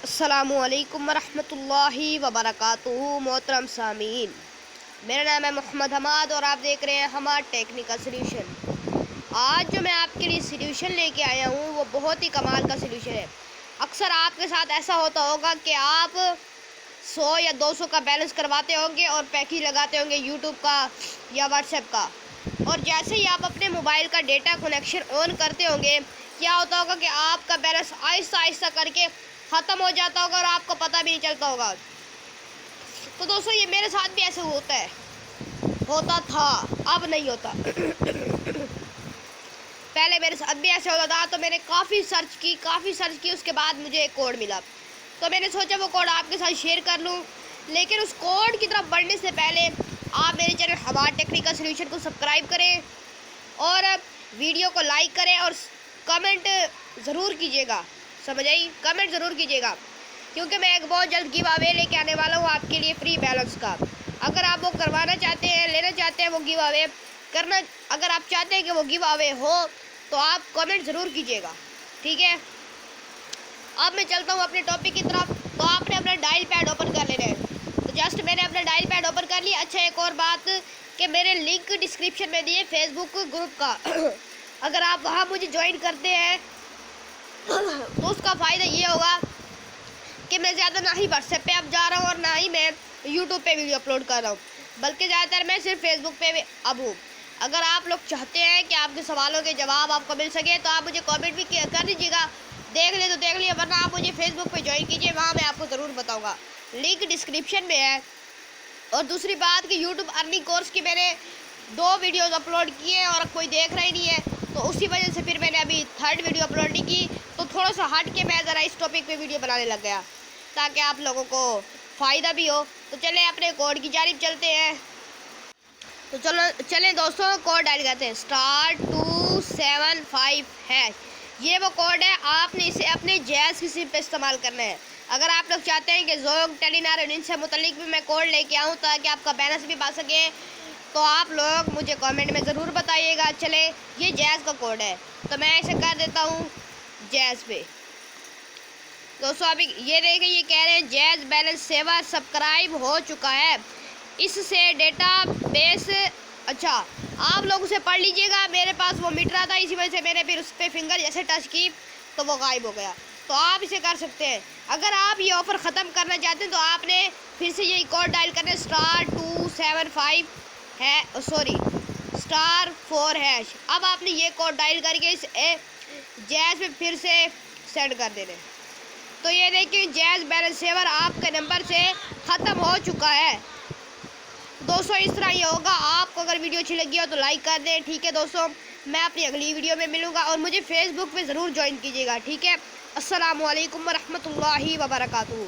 अस्सलामुअलैकुम वरहमतुल्लाहि वबरकातुहू। मोहतरम सामीन, मेरा नाम है मोहम्मद हमाद और आप देख रहे हैं हमारा टेक्निकल सल्यूशन। आज जो मैं आपके लिए सल्यूशन लेके आया हूँ वो बहुत ही कमाल का सल्यूशन है। अक्सर आपके साथ ऐसा होता होगा कि आप 100 या 200 का बैलेंस करवाते होंगे और पैकेज लगाते होंगे यूट्यूब का या व्हाट्सएप का, और जैसे ही आप अपने मोबाइल का डेटा कनेक्शन ऑन करते होंगे, क्या होता होगा कि आपका बैलेंस आहिस्ता आहिस्ता करके ख़त्म हो जाता होगा और आपको पता भी नहीं चलता होगा। तो दोस्तों, ये मेरे साथ भी ऐसे होता था, अब नहीं होता। पहले मेरे साथ भी ऐसे होता था, तो मैंने काफ़ी सर्च की, उसके बाद मुझे एक कोड मिला, तो मैंने सोचा वो कोड आपके साथ शेयर कर लूँ। लेकिन उस कोड की तरफ बढ़ने से पहले आप मेरे चैनल हमारा टेक्निकल सल्यूशन को सब्सक्राइब करें और वीडियो को लाइक करें और कमेंट ज़रूर कीजिएगा। समझ आई? कमेंट ज़रूर कीजिएगा, क्योंकि मैं एक बहुत जल्द गिव अवे लेके आने वाला हूँ आपके लिए फ्री बैलेंस का। अगर आप वो करवाना चाहते हैं, लेना चाहते हैं वो गिव अवे करना, अगर आप चाहते हैं कि वो गिव अवे हो तो आप कमेंट ज़रूर कीजिएगा, ठीक है। अब मैं चलता हूँ अपने टॉपिक की तरफ। तो आपने अपना डायल पैड ओपन कर लेना है। तो जस्ट मैंने अपना डायल पैड ओपन कर लिया। अच्छा, एक और बात कि मेरे लिंक डिस्क्रिप्शन में दिए फेसबुक ग्रुप का। अगर आप वहाँ मुझे ज्वाइन करते हैं तो उसका फ़ायदा ये होगा कि मैं ज़्यादा ना ही व्हाट्सएप पे अब जा रहा हूँ और ना ही मैं यूट्यूब पे वीडियो अपलोड कर रहा हूँ, बल्कि ज़्यादातर मैं सिर्फ फेसबुक पे अब हूँ। अगर आप लोग चाहते हैं कि आपके सवालों के जवाब आपको मिल सके तो आप मुझे कमेंट भी कर दीजिएगा। देख ले तो देख लिया, वरना आप मुझे फेसबुक पे ज्वाइन कीजिए, वहाँ मैं आपको ज़रूर बताऊँगा। लिंक डिस्क्रिप्शन में है। और दूसरी बात कि यूट्यूब अर्निंग कोर्स की मैंने 2 वीडियोज़ अपलोड किए हैं और कोई देख रहा ही नहीं है, तो उसी वजह से फिर मैंने अभी 3rd वीडियो अपलोड नहीं की। तो थोड़ा सा हट के मैं ज़रा इस टॉपिक पे वीडियो बनाने लग गया ताकि आप लोगों को फ़ायदा भी हो। तो चलें अपने कोड की जानिब चलते हैं। तो चलें दोस्तों, कोड डायल करते हैं *275#। ये वो कोड है, आपने इसे अपने जैज़ की सिम पे इस्तेमाल करना है। अगर आप लोग चाहते हैं कि ज़ोंग, टेलीनॉर और इनसे मुतल्लिक भी मैं कोड लेके आऊँ ताकि आपका बैलेंस भी पा सके, तो आप लोग मुझे कमेंट में ज़रूर बताइएगा। चले, ये जैज़ का कोड है, तो मैं इसे कर देता हूँ जैज़ पे। दोस्तों अभी ये देखिए, ये कह रहे हैं जैज़ बैलेंस सेवर सब्सक्राइब हो चुका है, इससे डेटा बेस। अच्छा, आप लोग उसे पढ़ लीजिएगा। मेरे पास वो मिट रहा था, इसी वजह से मैंने फिर उस पर फिंगर जैसे टच की तो वो गायब हो गया। तो आप इसे कर सकते हैं। अगर आप ये ऑफ़र ख़त्म करना चाहते हैं तो आपने फिर से यही कोड डायल करना है *275 है, सॉरी *4#। अब आपने ये कोड डायल करके इस जैज़ पे फिर से सेंड कर देना है। तो ये देखिए, जैज़ बैलेंस सेवर आपके नंबर से ख़त्म हो चुका है। दोस्तों इस तरह ये होगा। आपको अगर वीडियो अच्छी लगी हो तो लाइक कर दें, ठीक है दोस्तों। मैं अपनी अगली वीडियो में मिलूँगा और मुझे फेसबुक पे ज़रूर ज्वाइन कीजिएगा, ठीक है। अस्सलामु अलैकुम वरहमतुल्लाहि वबरकातुहू।